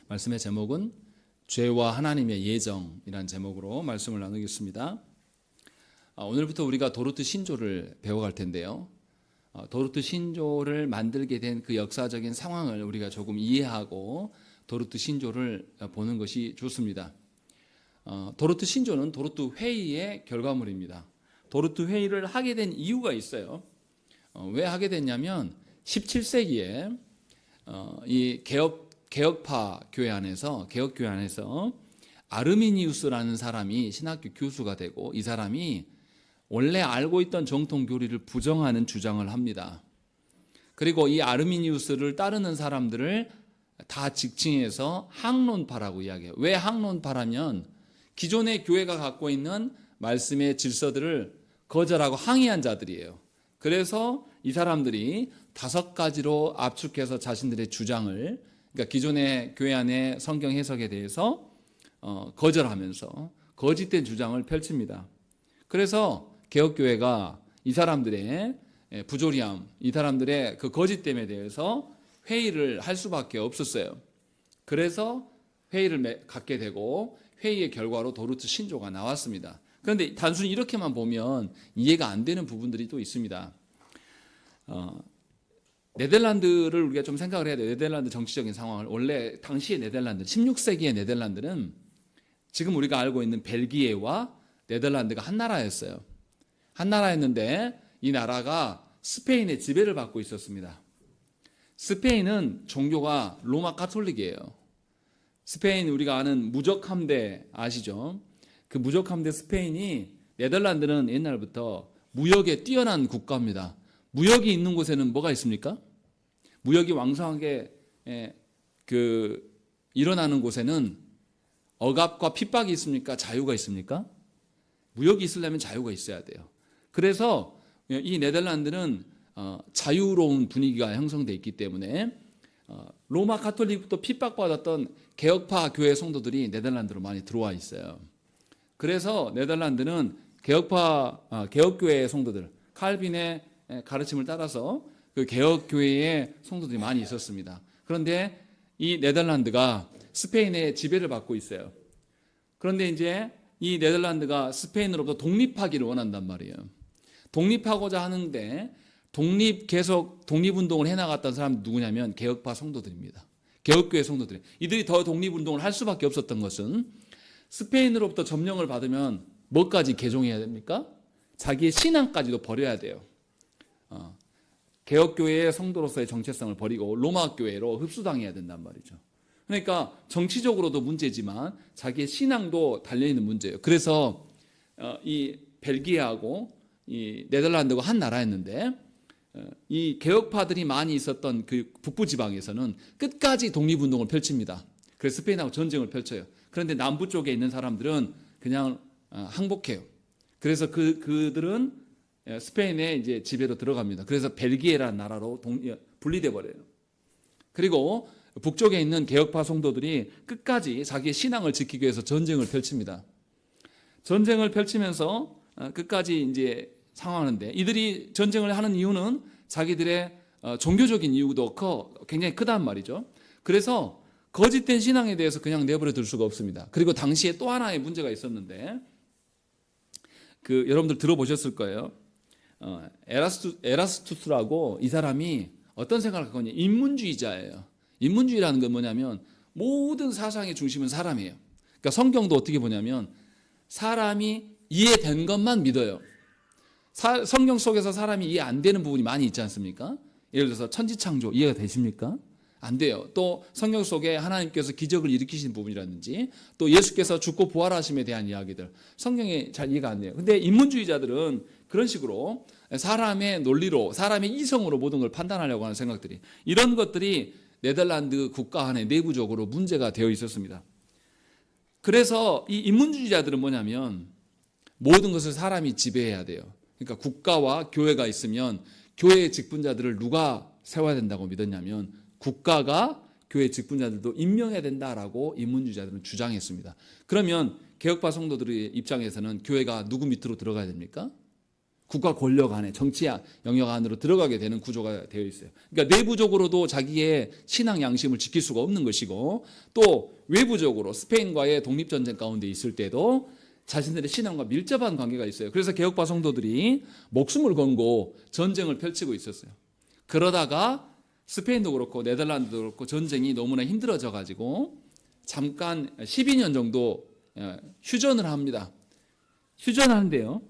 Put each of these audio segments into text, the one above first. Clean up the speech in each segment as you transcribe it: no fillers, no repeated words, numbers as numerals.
말씀의 제목은 죄와 하나님의 예정이라는 제목으로 말씀을 나누겠습니다. 오늘부터 우리가 도르트 신조를 배워갈 텐데요. 도르트 신조를 만들게 된 그 역사적인 상황을 우리가 조금 이해하고 도르트 신조를 보는 것이 좋습니다. 도르트 신조는 도르트 회의의 결과물입니다. 도르트 회의를 하게 된 이유가 있어요. 왜 하게 됐냐면 17세기에 이 개혁파 교회 안에서 개혁교회 안에서 아르미니우스라는 사람이 신학교 교수가 되고, 이 사람이 원래 알고 있던 정통 교리를 부정하는 주장을 합니다. 그리고 이 아르미니우스를 따르는 사람들을 다 직칭해서 항론파라고 이야기해요. 왜 항론파라면 기존의 교회가 갖고 있는 말씀의 질서들을 거절하고 항의한 자들이에요. 그래서 이 사람들이 5가지로 압축해서 자신들의 주장을, 그러니까 기존의 교회 안의 성경 해석에 대해서 거절하면서 거짓된 주장을 펼칩니다. 그래서 개혁교회가 이 사람들의 부조리함, 이 사람들의 그 거짓됨에 대해서 회의를 할 수밖에 없었어요. 그래서 회의를 갖게 되고, 회의의 결과로 도르트 신조가 나왔습니다. 그런데 단순히 이렇게만 보면 이해가 안 되는 부분들이 또 있습니다. 네덜란드를 우리가 좀 생각을 해야 돼요. 네덜란드 정치적인 상황을. 원래 당시의 네덜란드, 16세기의 네덜란드는 지금 우리가 알고 있는 벨기에와 네덜란드가 한 나라였어요. 한 나라였는데 이 나라가 스페인의 지배를 받고 있었습니다. 스페인은 종교가 로마 가톨릭이에요. 스페인, 우리가 아는 무적 함대 아시죠? 그 무적 함대 스페인이, 네덜란드는 옛날부터 무역에 뛰어난 국가입니다. 무역이 있는 곳에는 뭐가 있습니까? 무역이 왕성하게 일어나는 곳에는 억압과 핍박이 있습니까? 자유가 있습니까? 무역이 있으려면 자유가 있어야 돼요. 그래서 이 네덜란드는 자유로운 분위기가 형성되어 있기 때문에 로마 가톨릭부터 핍박받았던 개혁파 교회 성도들이 네덜란드로 많이 들어와 있어요. 그래서 네덜란드는 개혁교회의 성도들, 칼빈의 가르침을 따라서 그 개혁교회의 성도들이 많이 있었습니다. 그런데 이 네덜란드가 스페인의 지배를 받고 있어요. 그런데 이제 이 네덜란드가 스페인으로부터 독립하기를 원한단 말이에요. 독립하고자 하는데 독립운동을 해나갔던 사람이 누구냐면 개혁파 성도들입니다. 개혁교회 성도들. 이들이 더 독립운동을 할 수밖에 없었던 것은, 스페인으로부터 점령을 받으면 뭐까지 개종해야 됩니까? 자기의 신앙까지도 버려야 돼요. 개혁교회의 성도로서의 정체성을 버리고 로마 교회로 흡수당해야 된단 말이죠. 그러니까 정치적으로도 문제지만 자기의 신앙도 달려있는 문제예요. 그래서 이 벨기에하고 이 네덜란드가 한 나라였는데, 이 개혁파들이 많이 있었던 그 북부 지방에서는 끝까지 독립운동을 펼칩니다. 그래서 스페인하고 전쟁을 펼쳐요. 그런데 남부 쪽에 있는 사람들은 그냥 항복해요. 그래서 그들은 스페인의 이제 지배로 들어갑니다. 그래서 벨기에라는 나라로 분리돼 버려요. 그리고 북쪽에 있는 개혁파 성도들이 끝까지 자기의 신앙을 지키기 위해서 전쟁을 펼칩니다. 전쟁을 펼치면서 끝까지 이제 상황하는데, 이들이 전쟁을 하는 이유는 자기들의 종교적인 이유도 굉장히 크단 말이죠. 그래서 거짓된 신앙에 대해서 그냥 내버려 둘 수가 없습니다. 그리고 당시에 또 하나의 문제가 있었는데, 여러분들 들어보셨을 거예요. 에라스투스라고, 이 사람이 어떤 생각을 갖고 있냐, 인문주의자예요. 인문주의라는 건 뭐냐면 모든 사상의 중심은 사람이에요. 그러니까 성경도 어떻게 보냐면 사람이 이해된 것만 믿어요. 성경 속에서 사람이 이해 안 되는 부분이 많이 있지 않습니까? 예를 들어서 천지창조 이해가 되십니까? 안 돼요. 또 성경 속에 하나님께서 기적을 일으키신 부분이라든지, 또 예수께서 죽고 부활하심에 대한 이야기들, 성경에 잘 이해가 안 돼요. 근데 인문주의자들은 그런 식으로 사람의 논리로, 사람의 이성으로 모든 걸 판단하려고 하는 생각들이, 이런 것들이 네덜란드 국가 안에 내부적으로 문제가 되어 있었습니다. 그래서 이 인문주의자들은 뭐냐면 모든 것을 사람이 지배해야 돼요. 그러니까 국가와 교회가 있으면 교회의 직분자들을 누가 세워야 된다고 믿었냐면 국가가 교회 직분자들도 임명해야 된다라고 인문주의자들은 주장했습니다. 그러면 개혁파 성도들의 입장에서는 교회가 누구 밑으로 들어가야 됩니까? 국가 권력 안에 정치 영역 안으로 들어가게 되는 구조가 되어 있어요. 그러니까 내부적으로도 자기의 신앙 양심을 지킬 수가 없는 것이고 또 외부적으로 스페인과의 독립전쟁 가운데 있을 때도 자신들의 신앙과 밀접한 관계가 있어요. 그래서 개혁파 성도들이 목숨을 걸고 전쟁을 펼치고 있었어요. 그러다가 스페인도 그렇고 네덜란드도 그렇고 전쟁이 너무나 힘들어져 가지고 잠깐 12년 정도 휴전을 합니다. 휴전하는데요.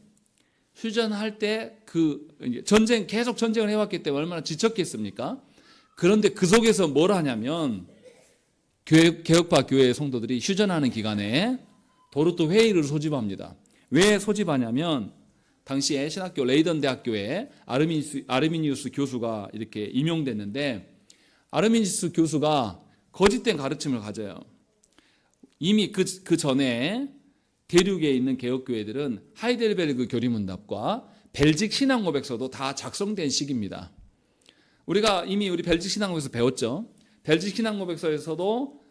휴전할 때 그 전쟁 계속 전쟁을 해왔기 때문에 얼마나 지쳤겠습니까? 그런데 그 속에서 뭘 하냐면 개혁파 교회 성도들이 휴전하는 기간에 도르트 회의를 소집합니다. 왜 소집하냐면 당시에 신학교 레이던 대학교에 아르미니우스 교수가 이렇게 임용됐는데 아르미니우스 교수가 거짓된 가르침을 가져요. 이미 그 전에 대륙에 있는 개혁교회들은 하이델베르그 교리문답과 벨직 신앙고백서도 다 작성된 시기입니다. 우리가 이미 우리 벨직 신앙고백서 배웠죠. 벨직 신앙고백서에서도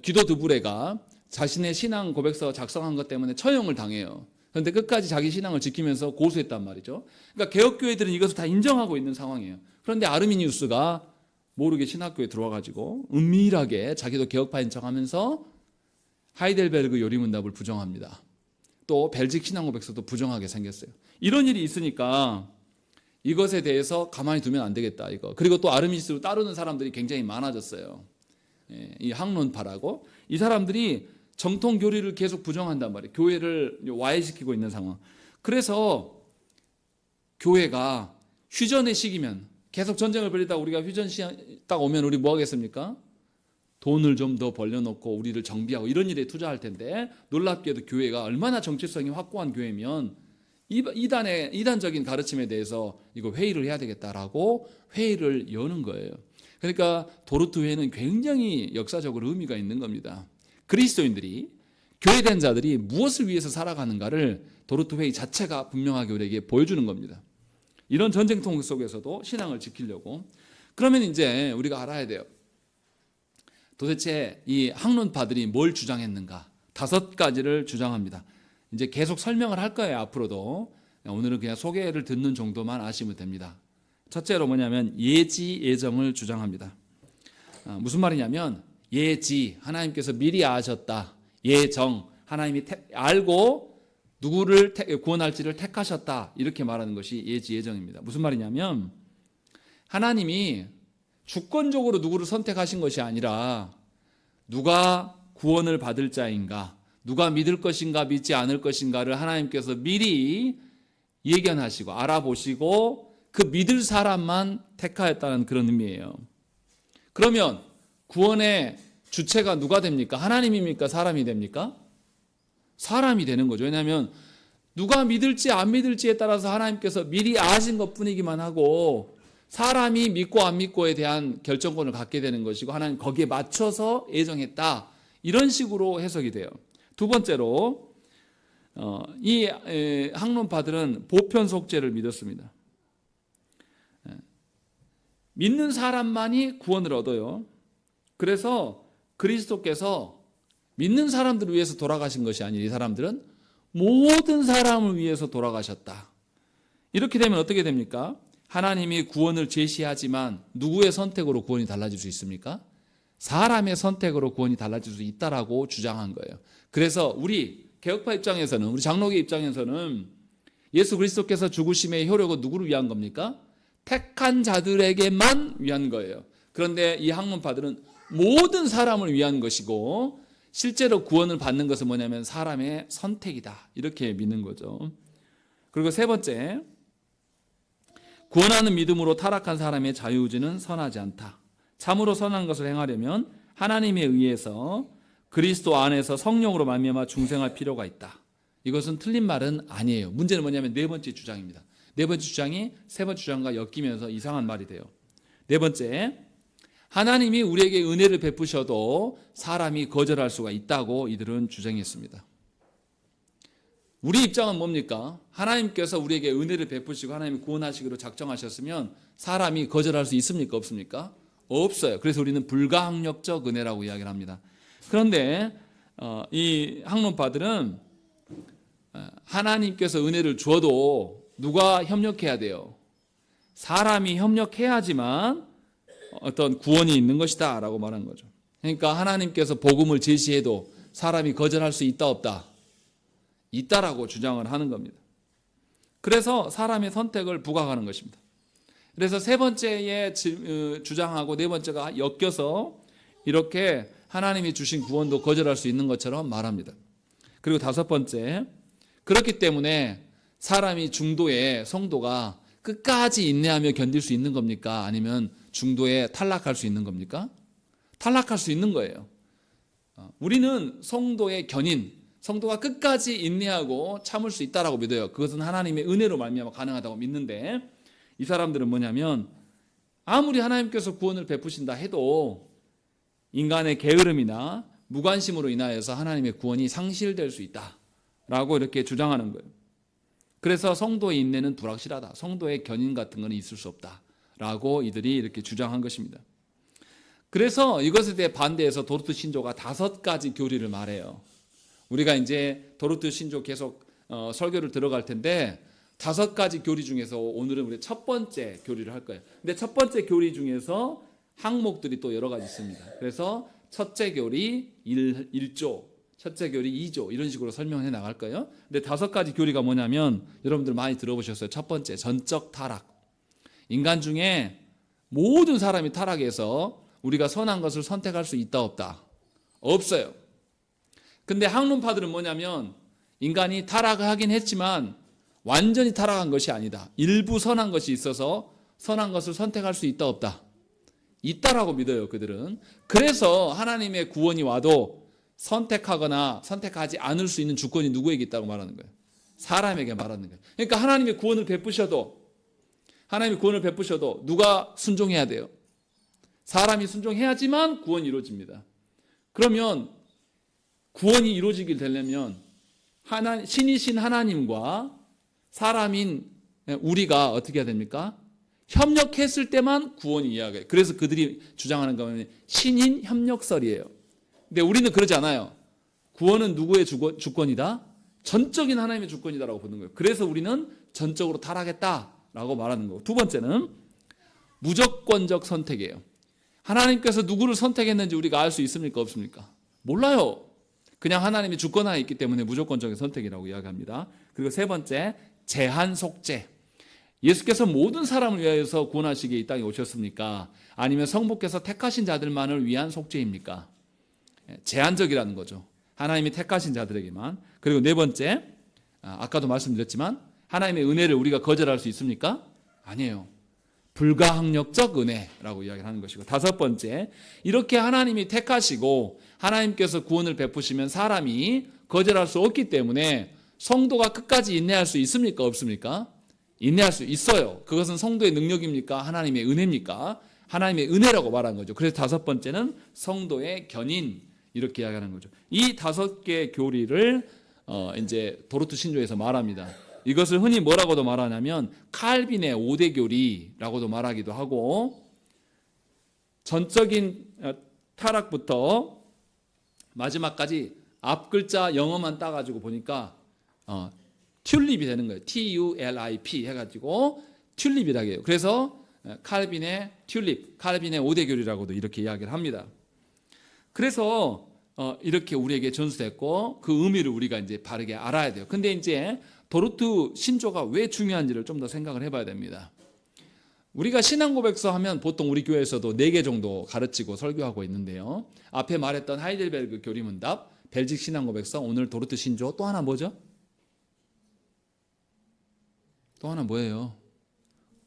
기도 드부레가 자신의 신앙 고백서 작성한 것 때문에 처형을 당해요. 그런데 끝까지 자기 신앙을 지키면서 고수했단 말이죠. 그러니까 개혁교회들은 이것을 다 인정하고 있는 상황이에요. 그런데 아르미니우스가 모르게 신학교에 들어와가지고 은밀하게 자기도 개혁파인 척하면서 하이델베르그 요리문답을 부정합니다. 또 벨직 신앙고백서도 부정하게 생겼어요. 이런 일이 있으니까 이것에 대해서 가만히 두면 안 되겠다 이거. 그리고 또 아르미니우스를 따르는 사람들이 굉장히 많아졌어요. 이 학론파라고 이 사람들이 정통 교리를 계속 부정한단 말이에요. 교회를 와해시키고 있는 상황. 그래서 교회가 휴전의 시기면 계속 전쟁을 벌이다가 우리가 휴전 시간 딱 오면 우리 뭐 하겠습니까? 돈을 좀 더 벌려놓고 우리를 정비하고 이런 일에 투자할 텐데 놀랍게도 교회가 얼마나 정체성이 확고한 교회면 이단적인 가르침에 대해서 이거 회의를 해야 되겠다라고 회의를 여는 거예요. 그러니까 도르트 회의는 굉장히 역사적으로 의미가 있는 겁니다. 그리스도인들이 교회된 자들이 무엇을 위해서 살아가는가를 도르트 회의 자체가 분명하게 우리에게 보여주는 겁니다. 이런 전쟁통 속에서도 신앙을 지키려고. 그러면 이제 우리가 알아야 돼요. 도대체 이 학론파들이 뭘 주장했는가? 5가지를 주장합니다. 이제 계속 설명을 할 거예요, 앞으로도. 오늘은 그냥 소개를 듣는 정도만 아시면 됩니다. 첫째로 뭐냐면 예지, 예정을 주장합니다. 무슨 말이냐면 예지, 하나님께서 미리 아셨다. 예정, 하나님이 알고 누구를 구원할지를 택하셨다. 이렇게 말하는 것이 예지, 예정입니다. 무슨 말이냐면 하나님이 주권적으로 누구를 선택하신 것이 아니라 누가 구원을 받을 자인가, 누가 믿을 것인가 믿지 않을 것인가를 하나님께서 미리 예견하시고 알아보시고 그 믿을 사람만 택하였다는 그런 의미예요. 그러면 구원의 주체가 누가 됩니까? 하나님입니까? 사람이 됩니까? 사람이 되는 거죠. 왜냐하면 누가 믿을지 안 믿을지에 따라서 하나님께서 미리 아신 것뿐이기만 하고 사람이 믿고 안 믿고에 대한 결정권을 갖게 되는 것이고 하나님 거기에 맞춰서 예정했다. 이런 식으로 해석이 돼요. 두 번째로 이 학론파들은 보편 속죄를 믿었습니다. 믿는 사람만이 구원을 얻어요. 그래서 그리스도께서 믿는 사람들을 위해서 돌아가신 것이 아니라 이 사람들은 모든 사람을 위해서 돌아가셨다. 이렇게 되면 어떻게 됩니까? 하나님이 구원을 제시하지만 누구의 선택으로 구원이 달라질 수 있습니까? 사람의 선택으로 구원이 달라질 수 있다라고 주장한 거예요. 그래서 우리 개혁파 입장에서는, 우리 장로계 입장에서는 예수 그리스도께서 죽으심의 효력은 누구를 위한 겁니까? 택한 자들에게만 위한 거예요. 그런데 이 학문파들은 모든 사람을 위한 것이고 실제로 구원을 받는 것은 뭐냐면 사람의 선택이다. 이렇게 믿는 거죠. 그리고 세 번째, 구원하는 믿음으로 타락한 사람의 자유의지는 선하지 않다. 참으로 선한 것을 행하려면 하나님에 의해서 그리스도 안에서 성령으로 말미암아 중생할 필요가 있다. 이것은 틀린 말은 아니에요. 문제는 뭐냐면 네 번째 주장입니다. 네 번째 주장이 세 번째 주장과 엮이면서 이상한 말이 돼요. 네 번째, 하나님이 우리에게 은혜를 베푸셔도 사람이 거절할 수가 있다고 이들은 주장했습니다. 우리 입장은 뭡니까? 하나님께서 우리에게 은혜를 베푸시고 하나님이 구원하시기로 작정하셨으면 사람이 거절할 수 있습니까? 없습니까? 없어요. 그래서 우리는 불가항력적 은혜라고 이야기를 합니다. 그런데 이 학론파들은 하나님께서 은혜를 주어도 누가 협력해야 돼요? 사람이 협력해야지만 어떤 구원이 있는 것이다 라고 말한 거죠. 그러니까 하나님께서 복음을 제시해도 사람이 거절할 수 있다 없다? 있다라고 주장을 하는 겁니다. 그래서 사람의 선택을 부각하는 것입니다. 그래서 세 번째의 주장하고 네 번째가 엮여서 이렇게 하나님이 주신 구원도 거절할 수 있는 것처럼 말합니다. 그리고 다섯 번째, 그렇기 때문에 사람이 중도에 성도가 끝까지 인내하며 견딜 수 있는 겁니까? 아니면 중도에 탈락할 수 있는 겁니까? 탈락할 수 있는 거예요. 우리는 성도의 견인, 성도가 끝까지 인내하고 참을 수 있다라고 믿어요. 그것은 하나님의 은혜로 말미암아 가능하다고 믿는데, 이 사람들은 뭐냐면 아무리 하나님께서 구원을 베푸신다 해도 인간의 게으름이나 무관심으로 인하여서 하나님의 구원이 상실될 수 있다라고 이렇게 주장하는 거예요. 그래서 성도의 인내는 불확실하다, 성도의 견인 같은 것은 있을 수 없다라고 이들이 이렇게 주장한 것입니다. 그래서 이것에 대해 반대해서 도르트 신조가 5가지 교리를 말해요. 우리가 이제 도르트 신조 계속 설교를 들어갈 텐데 5가지 교리 중에서 오늘은 우리 첫 번째 교리를 할 거예요. 근데 첫 번째 교리 중에서 항목들이 또 여러 가지 있습니다. 그래서 첫째 교리 1조, 첫째 교리 2조 이런 식으로 설명해 나갈 거예요. 근데 5가지 교리가 뭐냐면 여러분들 많이 들어보셨어요. 첫 번째, 전적 타락. 인간 중에 모든 사람이 타락해서 우리가 선한 것을 선택할 수 있다 없다? 없어요. 근데 학론파들은 뭐냐면 인간이 타락을 하긴 했지만 완전히 타락한 것이 아니다. 일부 선한 것이 있어서 선한 것을 선택할 수 있다 없다? 있다라고 믿어요, 그들은. 그래서 하나님의 구원이 와도 선택하거나 선택하지 않을 수 있는 주권이 누구에게 있다고 말하는 거예요? 사람에게 말하는 거예요. 그러니까 하나님의 구원을 베푸셔도 누가 순종해야 돼요? 사람이 순종해야지만 구원이 이루어집니다. 그러면 구원이 이루어지게 되려면 신이신 하나님과 사람인 우리가 어떻게 해야 됩니까? 협력했을 때만 구원이 이야기해요. 그래서 그들이 주장하는 거는 신인 협력설이에요. 근데 우리는 그러지 않아요. 구원은 누구의 주권이다? 전적인 하나님의 주권이다라고 보는 거예요. 그래서 우리는 전적으로 타락했다라고 말하는 거고. 두 번째는 무조건적 선택이에요. 하나님께서 누구를 선택했는지 우리가 알 수 있습니까? 없습니까? 몰라요. 그냥 하나님의 주권하에 있기 때문에 무조건적인 선택이라고 이야기합니다. 그리고 세 번째, 제한 속죄. 예수께서 모든 사람을 위하여서 구원하시기에 이 땅에 오셨습니까? 아니면 성부께서 택하신 자들만을 위한 속죄입니까? 제한적이라는 거죠. 하나님이 택하신 자들에게만. 그리고 네 번째, 아까도 말씀드렸지만 하나님의 은혜를 우리가 거절할 수 있습니까? 아니에요. 불가항력적 은혜라고 이야기하는 것이고, 다섯 번째, 이렇게 하나님이 택하시고 하나님께서 구원을 베푸시면 사람이 거절할 수 없기 때문에 성도가 끝까지 인내할 수 있습니까? 없습니까? 인내할 수 있어요. 그것은 성도의 능력입니까? 하나님의 은혜입니까? 하나님의 은혜라고 말한 거죠. 그래서 다섯 번째는 성도의 견인, 이렇게 이야기하는 거죠. 이 5개 교리를 이제 도르트 신조에서 말합니다. 이것을 흔히 뭐라고도 말하냐면 칼빈의 5대 교리라고도 말하기도 하고, 전적인 타락부터 마지막까지 앞 글자 영어만 따가지고 보니까 튤립이 되는 거예요. TULIP 해가지고 튤립이라고 해요. 그래서 칼빈의 튤립, 칼빈의 5대 교리라고도 이렇게 이야기를 합니다. 그래서 이렇게 우리에게 전수됐고 그 의미를 우리가 이제 바르게 알아야 돼요. 근데 이제 도르트 신조가 왜 중요한지를 좀 더 생각을 해봐야 됩니다. 우리가 신앙고백서 하면 보통 우리 교회에서도 4개 정도 가르치고 설교하고 있는데요. 앞에 말했던 하이델베르그 교리문답, 벨직 신앙고백서, 오늘 도르트 신조, 또 하나 뭐죠? 또 하나 뭐예요?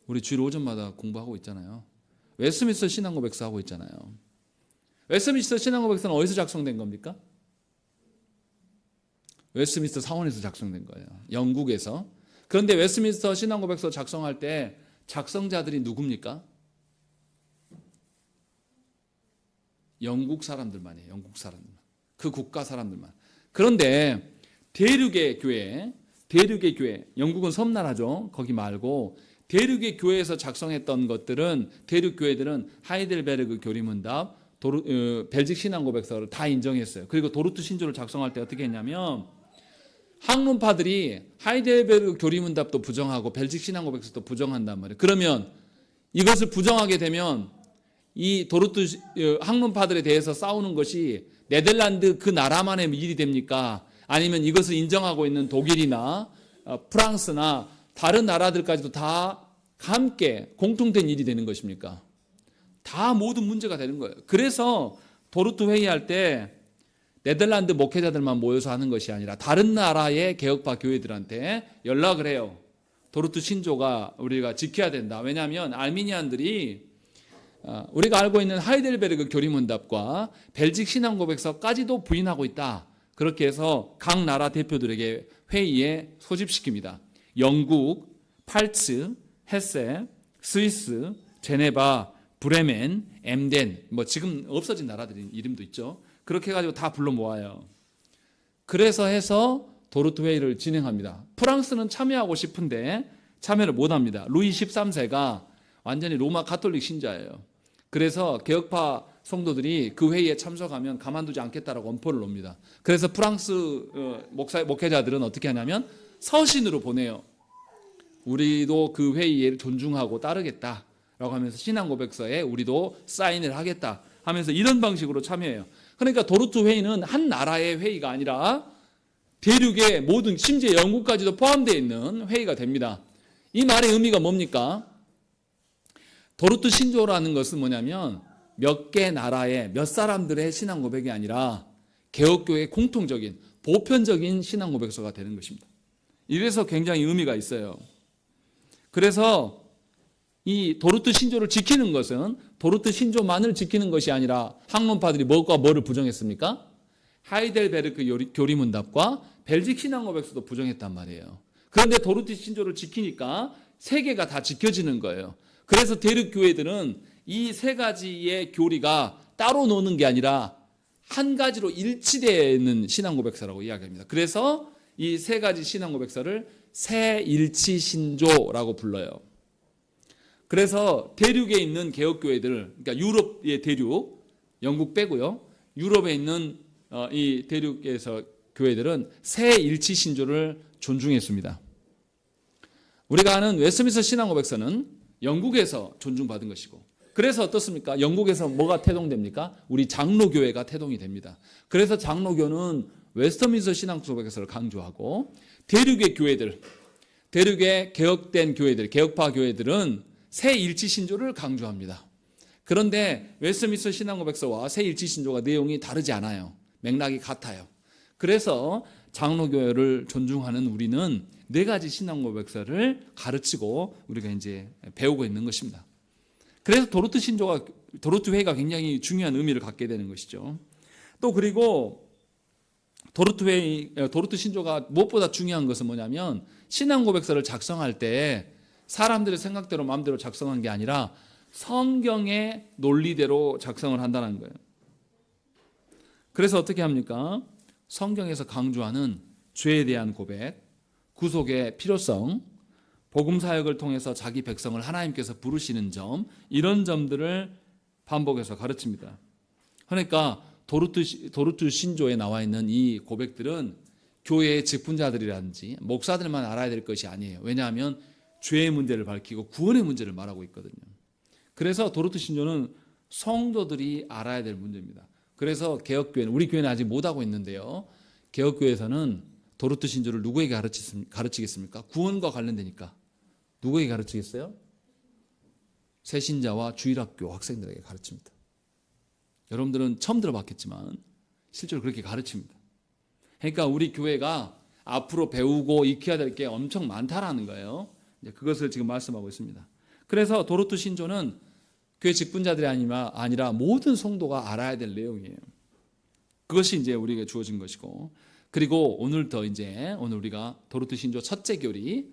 우리 주일 오전마다 공부하고 있잖아요. 웨스트민스터 신앙고백서 하고 있잖아요. 웨스트민스터 신앙고백서는 어디서 작성된 겁니까? 웨스트민스터 사원에서 작성된 거예요. 영국에서. 그런데 웨스트민스터 신앙고백서 작성할 때 작성자들이 누굽니까? 영국 사람들만이에요. 영국 사람들만. 그 국가 사람들만. 그런데 대륙의 교회, 영국은 섬나라죠. 거기 말고 대륙의 교회에서 작성했던 것들은, 대륙 교회들은 하이델베르그 교리문답, 벨직 신앙고백서를 다 인정했어요. 그리고 도르트 신조를 작성할 때 어떻게 했냐면 학론파들이 하이델베르그 교리문답도 부정하고 벨직 신앙고백서도 부정한단 말이에요. 그러면 이것을 부정하게 되면 이 도르트 학론파들에 대해서 싸우는 것이 네덜란드 그 나라만의 일이 됩니까? 아니면 이것을 인정하고 있는 독일이나 프랑스나 다른 나라들까지도 다 함께 공통된 일이 되는 것입니까? 다 모든 문제가 되는 거예요. 그래서 도르트 회의할 때 네덜란드 목회자들만 모여서 하는 것이 아니라 다른 나라의 개혁파 교회들한테 연락을 해요. 도르트 신조가 우리가 지켜야 된다. 왜냐하면 알미니안들이 우리가 알고 있는 하이델베르그 교리문답과 벨직 신앙고백서까지도 부인하고 있다. 그렇게 해서 각 나라 대표들에게 회의에 소집시킵니다. 영국, 팔츠, 헤세, 스위스, 제네바, 브레멘, 엠덴, 지금 없어진 나라들 이름도 있죠. 그렇게 해가지고 다 불러 모아요. 그래서 해서 도르트 회의를 진행합니다. 프랑스는 참여하고 싶은데 참여를 못합니다. 루이 13세가 완전히 로마 가톨릭 신자예요. 그래서 개혁파 성도들이 그 회의에 참석하면 가만두지 않겠다라고 엄포를 놓습니다. 그래서 프랑스 목회자들은 어떻게 하냐면 서신으로 보내요. 우리도 그 회의에 존중하고 따르겠다라고 하면서 신앙고백서에 우리도 사인을 하겠다 하면서 이런 방식으로 참여해요. 그러니까 도르트 회의는 한 나라의 회의가 아니라 대륙의 모든, 심지어 영국까지도 포함되어 있는 회의가 됩니다. 이 말의 의미가 뭡니까? 도르트 신조라는 것은 뭐냐면 몇 개 나라의 몇 사람들의 신앙 고백이 아니라 개혁교회의 공통적인 보편적인 신앙 고백서가 되는 것입니다. 이래서 굉장히 의미가 있어요. 그래서 이 도르트 신조를 지키는 것은 도르트 신조만을 지키는 것이 아니라 학론파들이 뭐가 뭐를 부정했습니까? 하이델베르크 교리문답과 벨직 신앙고백서도 부정했단 말이에요. 그런데 도르트 신조를 지키니까 세 개가 다 지켜지는 거예요. 그래서 대륙 교회들은 이 세 가지의 교리가 따로 노는 게 아니라 한 가지로 일치되는 신앙고백서라고 이야기합니다. 그래서 이 세 가지 신앙고백서를 세일치 신조라고 불러요. 그래서 대륙에 있는 개혁교회들, 그러니까 유럽의 대륙, 영국 빼고요. 유럽에 있는 이 대륙에서 교회들은 세일치 신조를 존중했습니다. 우리가 아는 웨스트민스터 신앙고백서는 영국에서 존중받은 것이고, 그래서 어떻습니까? 영국에서 뭐가 태동됩니까? 우리 장로교회가 태동이 됩니다. 그래서 장로교는 웨스트민스터 신앙고백서를 강조하고, 대륙의 교회들, 대륙의 개혁된 교회들, 개혁파 교회들은 세일치 신조를 강조합니다. 그런데 웨스트민스터 신앙고백서와 세일치 신조가 내용이 다르지 않아요. 맥락이 같아요. 그래서 장로교회를 존중하는 우리는 네 가지 신앙고백서를 가르치고 우리가 이제 배우고 있는 것입니다. 그래서 도르트 회의가 굉장히 중요한 의미를 갖게 되는 것이죠. 또 그리고 도르트 신조가 무엇보다 중요한 것은 뭐냐면 신앙고백서를 작성할 때 사람들의 생각대로 마음대로 작성한 게 아니라 성경의 논리대로 작성을 한다는 거예요. 그래서 어떻게 합니까? 성경에서 강조하는 죄에 대한 고백, 구속의 필요성, 복음 사역을 통해서 자기 백성을 하나님께서 부르시는 점, 이런 점들을 반복해서 가르칩니다. 그러니까 도르트 신조에 나와 있는 이 고백들은 교회의 직분자들이라든지 목사들만 알아야 될 것이 아니에요. 왜냐하면 죄의 문제를 밝히고 구원의 문제를 말하고 있거든요. 그래서 도르트 신조는 성도들이 알아야 될 문제입니다. 그래서 개혁교회는, 우리 교회는 아직 못하고 있는데요. 개혁교회에서는 도르트 신조를 누구에게 가르치겠습니까? 구원과 관련되니까. 누구에게 가르치겠어요? 새신자와 주일학교 학생들에게 가르칩니다. 여러분들은 처음 들어봤겠지만 실제로 그렇게 가르칩니다. 그러니까 우리 교회가 앞으로 배우고 익혀야 될 게 엄청 많다라는 거예요. 이제 그것을 지금 말씀하고 있습니다. 그래서 도르트 신조는 교회 직분자들이 아니라 모든 성도가 알아야 될 내용이에요. 그것이 이제 우리에게 주어진 것이고, 그리고 오늘 우리가 도르트 신조 첫째 교리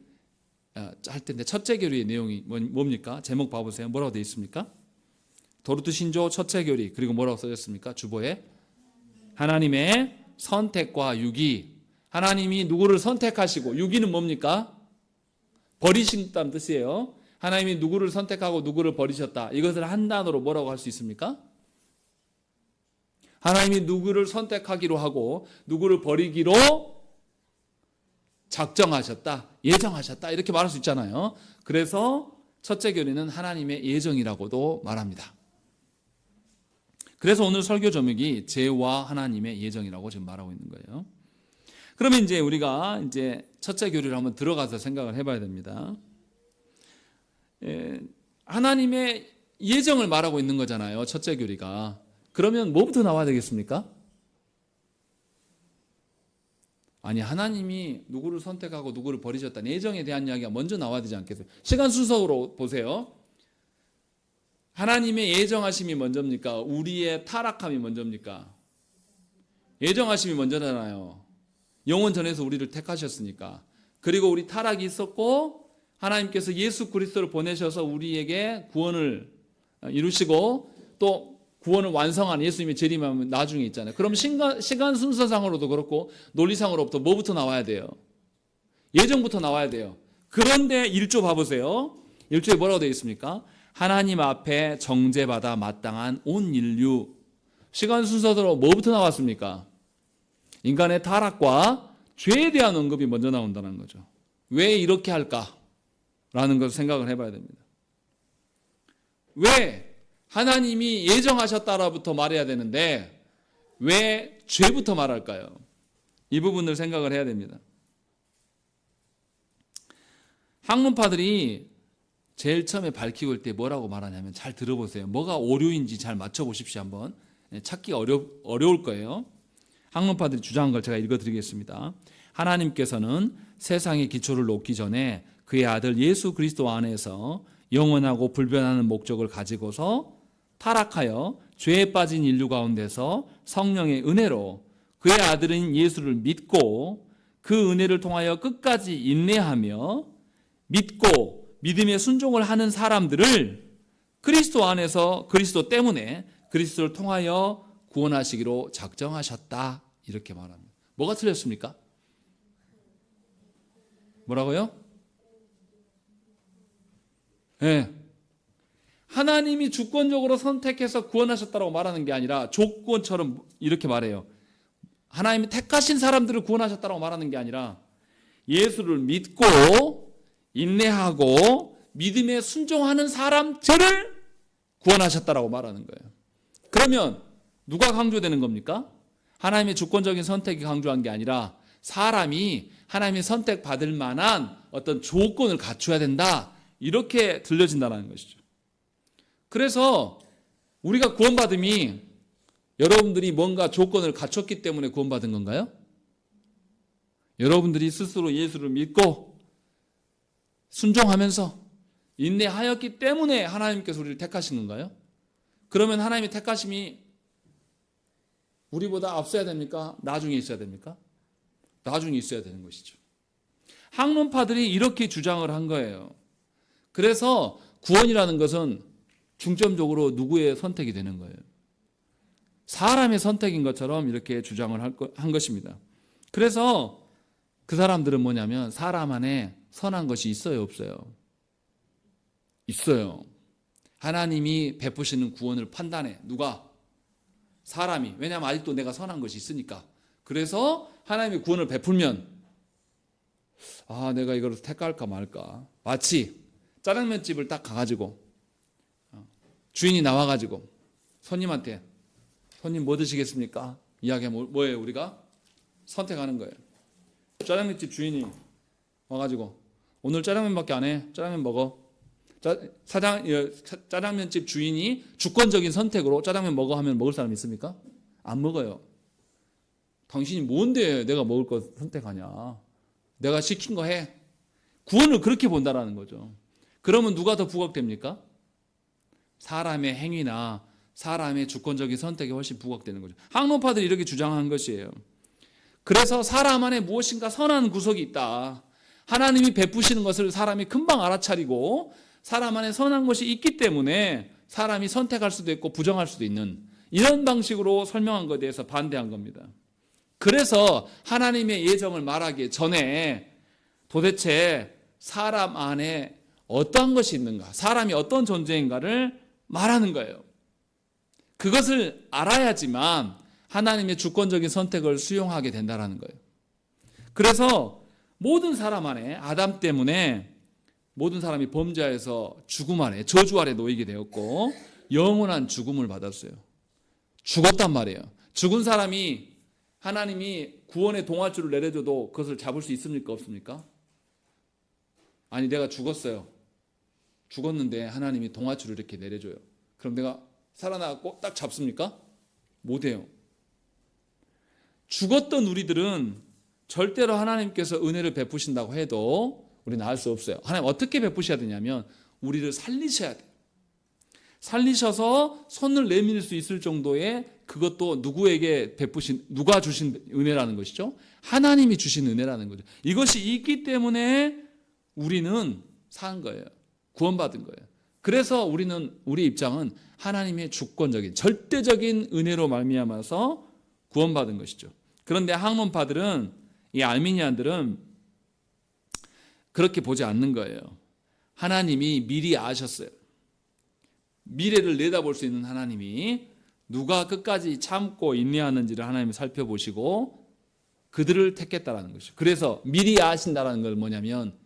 할 텐데, 첫째 교리의 내용이 뭡니까? 제목 봐보세요. 뭐라고 되어 있습니까? 도르트 신조 첫째 교리, 그리고 뭐라고 써졌습니까? 주보에 하나님의 선택과 유기. 하나님이 누구를 선택하시고, 유기는 뭡니까? 버리신다는 뜻이에요. 하나님이 누구를 선택하고 누구를 버리셨다. 이것을 한 단어로 뭐라고 할 수 있습니까? 하나님이 누구를 선택하기로 하고 누구를 버리기로 작정하셨다, 예정하셨다 이렇게 말할 수 있잖아요. 그래서 첫째 교리는 하나님의 예정이라고도 말합니다. 그래서 오늘 설교 제목이 죄와 하나님의 예정이라고 지금 말하고 있는 거예요. 그러면 이제 우리가 이제 첫째 교리를 한번 들어가서 생각을 해봐야 됩니다. 하나님의 예정을 말하고 있는 거잖아요. 첫째 교리가. 그러면 뭐부터 나와야 되겠습니까? 아니, 하나님이 누구를 선택하고 누구를 버리셨다는 예정에 대한 이야기가 먼저 나와야 되지 않겠어요? 시간 순서로 보세요. 하나님의 예정하심이 먼저입니까? 우리의 타락함이 먼저입니까? 예정하심이 먼저잖아요. 영원 전에서 우리를 택하셨으니까. 그리고 우리 타락이 있었고 하나님께서 예수 그리스도를 보내셔서 우리에게 구원을 이루시고 또 구원을 완성한 예수님의 재림하면 나중에 있잖아요. 그럼 시간 순서상으로도 그렇고 논리상으로부터 뭐부터 나와야 돼요? 예정부터 나와야 돼요. 그런데 1조 봐보세요. 1조에 뭐라고 되어 있습니까? 하나님 앞에 정죄받아 마땅한 온 인류. 시간 순서대로 뭐부터 나왔습니까? 인간의 타락과 죄에 대한 언급이 먼저 나온다는 거죠. 왜 이렇게 할까라는 것을 생각을 해봐야 됩니다. 왜 하나님이 예정하셨다라부터 말해야 되는데 왜 죄부터 말할까요? 이 부분을 생각을 해야 됩니다. 학문파들이 제일 처음에 밝히고 올 때 뭐라고 말하냐면 잘 들어보세요. 뭐가 오류인지 잘 맞춰보십시오. 한번. 찾기가 어려울 거예요. 학문파들이 주장한 걸 제가 읽어드리겠습니다. 하나님께서는 세상의 기초를 놓기 전에 그의 아들 예수 그리스도 안에서 영원하고 불변하는 목적을 가지고서 타락하여 죄에 빠진 인류 가운데서 성령의 은혜로 그의 아들인 예수를 믿고 그 은혜를 통하여 끝까지 인내하며 믿고 믿음의 순종을 하는 사람들을 그리스도 안에서 그리스도 때문에 그리스도를 통하여 구원하시기로 작정하셨다. 이렇게 말합니다. 뭐가 틀렸습니까? 뭐라고요? 네. 하나님이 주권적으로 선택해서 구원하셨다고 말하는 게 아니라 조건처럼 이렇게 말해요. 하나님이 택하신 사람들을 구원하셨다고 말하는 게 아니라 예수를 믿고 인내하고 믿음에 순종하는 사람들을 구원하셨다고 말하는 거예요. 그러면 누가 강조되는 겁니까? 하나님의 주권적인 선택이 강조한 게 아니라 사람이 하나님의 선택받을 만한 어떤 조건을 갖춰야 된다. 이렇게 들려진다는 것이죠. 그래서 우리가 구원받음이 여러분들이 뭔가 조건을 갖췄기 때문에 구원받은 건가요? 여러분들이 스스로 예수를 믿고 순종하면서 인내하였기 때문에 하나님께서 우리를 택하신 건가요? 그러면 하나님의 택하심이 우리보다 앞서야 됩니까? 나중에 있어야 됩니까? 나중에 있어야 되는 것이죠. 학문파들이 이렇게 주장을 한 거예요. 그래서 구원이라는 것은 중점적으로 누구의 선택이 되는 거예요. 사람의 선택인 것처럼 이렇게 주장을 한 것입니다. 그래서 그 사람들은 뭐냐면 사람 안에 선한 것이 있어요, 없어요? 있어요. 하나님이 베푸시는 구원을 판단해. 누가? 사람이. 왜냐하면 아직도 내가 선한 것이 있으니까. 그래서 하나님이 구원을 베풀면 내가 이걸 택할까 말까. 마치 짜장면집을 딱 가가지고 주인이 나와가지고 손님한테 손님 뭐 드시겠습니까? 이야기하면 뭐예요? 우리가 선택하는 거예요. 짜장면집 주인이 와가지고 오늘 짜장면밖에 안 해. 짜장면 먹어. 짜장면집 주인이 주권적인 선택으로 짜장면 먹어 하면 먹을 사람 있습니까? 안 먹어요. 당신이 뭔데 내가 먹을 거 선택하냐. 내가 시킨 거 해. 구원을 그렇게 본다라는 거죠. 그러면 누가 더 부각됩니까? 사람의 행위나 사람의 주권적인 선택이 훨씬 부각되는 거죠. 학론파들이 이렇게 주장한 것이에요. 그래서 사람 안에 무엇인가 선한 구석이 있다. 하나님이 베푸시는 것을 사람이 금방 알아차리고 사람 안에 선한 것이 있기 때문에 사람이 선택할 수도 있고 부정할 수도 있는 이런 방식으로 설명한 것에 대해서 반대한 겁니다. 그래서 하나님의 예정을 말하기 전에 도대체 사람 안에 어떠한 것이 있는가, 사람이 어떤 존재인가를 말하는 거예요. 그것을 알아야지만 하나님의 주권적인 선택을 수용하게 된다는 거예요. 그래서 모든 사람 안에 아담 때문에 모든 사람이 범죄에서 죽음 아래 저주 아래 놓이게 되었고 영원한 죽음을 받았어요. 죽었단 말이에요. 죽은 사람이 하나님이 구원의 동아줄을 내려줘도 그것을 잡을 수 있습니까? 없습니까? 아니 내가 죽었어요. 죽었는데 하나님이 동아줄을 이렇게 내려줘요. 그럼 내가 살아나고 딱 잡습니까? 못해요. 죽었던 우리들은 절대로 하나님께서 은혜를 베푸신다고 해도 우리는 알 수 없어요. 하나님 어떻게 베푸셔야 되냐면 우리를 살리셔야 돼요. 살리셔서 손을 내밀 수 있을 정도의 그것도 누구에게 베푸신, 누가 주신 은혜라는 것이죠. 하나님이 주신 은혜라는 거죠. 이것이 있기 때문에 우리는 산 거예요. 구원받은 거예요. 그래서 우리 입장은 하나님의 주권적인 절대적인 은혜로 말미암아서 구원받은 것이죠. 그런데 학문파들은, 이 알미니안들은 그렇게 보지 않는 거예요. 하나님이 미리 아셨어요. 미래를 내다볼 수 있는 하나님이 누가 끝까지 참고 인내하는지를 하나님이 살펴보시고 그들을 택했다라는 것이죠. 그래서 미리 아신다라는 걸 뭐냐면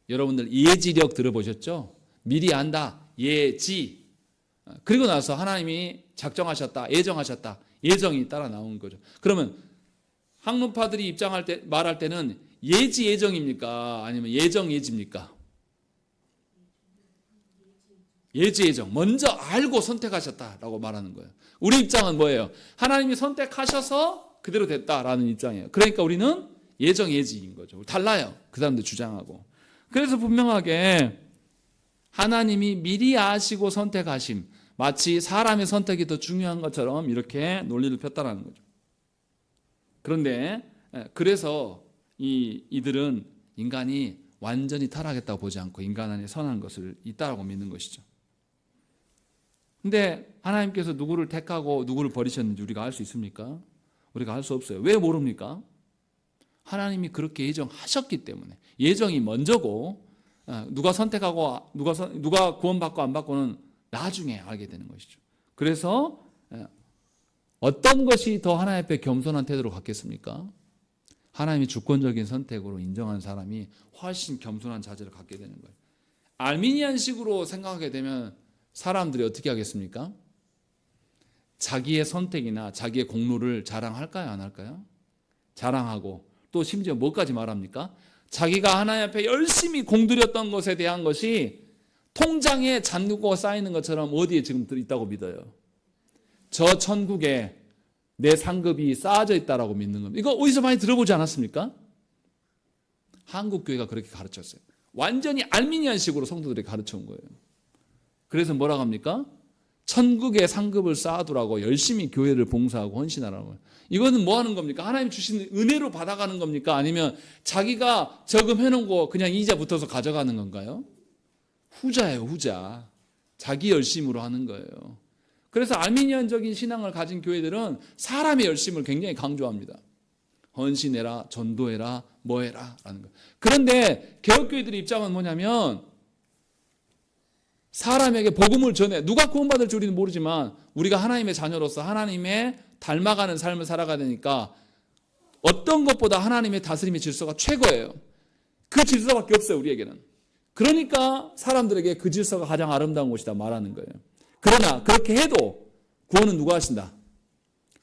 여러분들 예지력 들어보셨죠? 미리 안다. 예지. 그리고 나서 하나님이 작정하셨다. 예정하셨다. 예정이 따라 나온 거죠. 그러면 학문파들이 입장할 때 말할 때는 예지 예정입니까? 아니면 예정 예지입니까? 예지 예정. 먼저 알고 선택하셨다라고 말하는 거예요. 우리 입장은 뭐예요? 하나님이 선택하셔서 그대로 됐다라는 입장이에요. 그러니까 우리는 예정 예지인 거죠. 달라요. 그 사람들 주장하고. 그래서 분명하게 하나님이 미리 아시고 선택하심, 마치 사람의 선택이 더 중요한 것처럼 이렇게 논리를 폈다라는 거죠. 그런데 그래서 이들은 인간이 완전히 타락했다고 보지 않고 인간 안에 선한 것을 있다라고 믿는 것이죠. 근데 하나님께서 누구를 택하고 누구를 버리셨는지 우리가 알 수 있습니까? 우리가 알 수 없어요. 왜 모릅니까? 하나님이 그렇게 예정하셨기 때문에. 예정이 먼저고 누가 선택하고 누가 구원받고 안 받고는 나중에 알게 되는 것이죠. 그래서 어떤 것이 더 하나님 앞에 겸손한 태도로 갖겠습니까? 하나님이 주권적인 선택으로 인정한 사람이 훨씬 겸손한 자세를 갖게 되는 거예요. 알미니안식으로 생각하게 되면 사람들이 어떻게 하겠습니까? 자기의 선택이나 자기의 공로를 자랑할까요? 안 할까요? 자랑하고 또 심지어 뭐까지 말합니까? 자기가 하나님 앞에 열심히 공들였던 것에 대한 것이 통장에 잔고가 쌓이는 것처럼 어디에 지금 있다고 믿어요. 저 천국에 내 상급이 쌓아져 있다라고 믿는 겁니다. 이거 어디서 많이 들어보지 않았습니까? 한국교회가 그렇게 가르쳤어요. 완전히 알미니안식으로 성도들이 가르쳐온 거예요. 그래서 뭐라고 합니까? 천국의 상급을 쌓아두라고 열심히 교회를 봉사하고 헌신하라고. 이거는 뭐 하는 겁니까? 하나님 주신 은혜로 받아가는 겁니까? 아니면 자기가 저금해놓은 거 그냥 이자 붙어서 가져가는 건가요? 후자예요, 후자. 자기 열심으로 하는 거예요. 그래서 알미니안적인 신앙을 가진 교회들은 사람의 열심을 굉장히 강조합니다. 헌신해라, 전도해라, 뭐해라 라는 거. 그런데 개혁교회들의 입장은 뭐냐면 사람에게 복음을 전해. 누가 구원받을지 우리는 모르지만 우리가 하나님의 자녀로서 하나님의 닮아가는 삶을 살아가야 되니까 어떤 것보다 하나님의 다스림의 질서가 최고예요. 그 질서밖에 없어요, 우리에게는. 그러니까 사람들에게 그 질서가 가장 아름다운 것이다 말하는 거예요. 그러나 그렇게 해도 구원은 누가 하신다?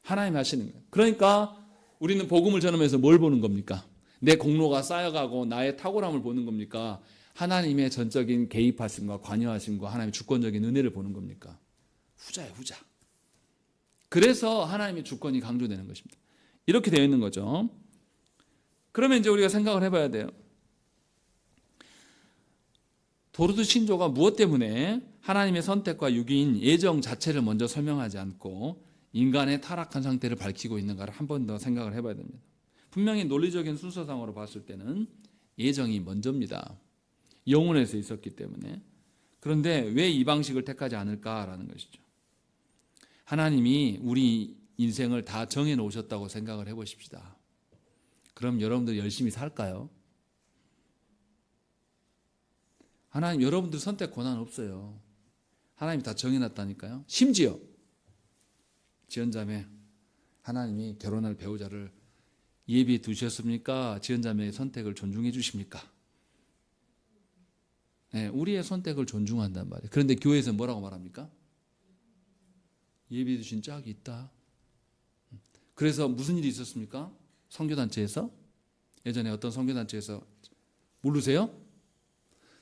하나님이 하시는 거예요. 그러니까 우리는 복음을 전하면서 뭘 보는 겁니까? 내 공로가 쌓여가고 나의 탁월함을 보는 겁니까? 하나님의 전적인 개입하심과 관여하심과 하나님의 주권적인 은혜를 보는 겁니까? 후자예요, 후자. 그래서 하나님의 주권이 강조되는 것입니다. 이렇게 되어 있는 거죠. 그러면 이제 우리가 생각을 해봐야 돼요. 도르트 신조가 무엇 때문에 하나님의 선택과 유기인 예정 자체를 먼저 설명하지 않고 인간의 타락한 상태를 밝히고 있는가를 한 번 더 생각을 해봐야 됩니다. 분명히 논리적인 순서상으로 봤을 때는 예정이 먼저입니다. 영혼에서 있었기 때문에. 그런데 왜 이 방식을 택하지 않을까라는 것이죠. 하나님이 우리 인생을 다 정해놓으셨다고 생각을 해보십시다. 그럼 여러분들 열심히 살까요? 하나님 여러분들 선택 권한 없어요. 하나님이 다 정해놨다니까요. 심지어 지연자매 하나님이 결혼할 배우자를 예비해 두셨습니까? 지은자매의 선택을 존중해 주십니까? 네, 우리의 선택을 존중한단 말이에요. 그런데 교회에서 뭐라고 말합니까? 예비해 두신 짝이 있다. 그래서 무슨 일이 있었습니까? 선교단체에서? 예전에 어떤 선교단체에서 모르세요?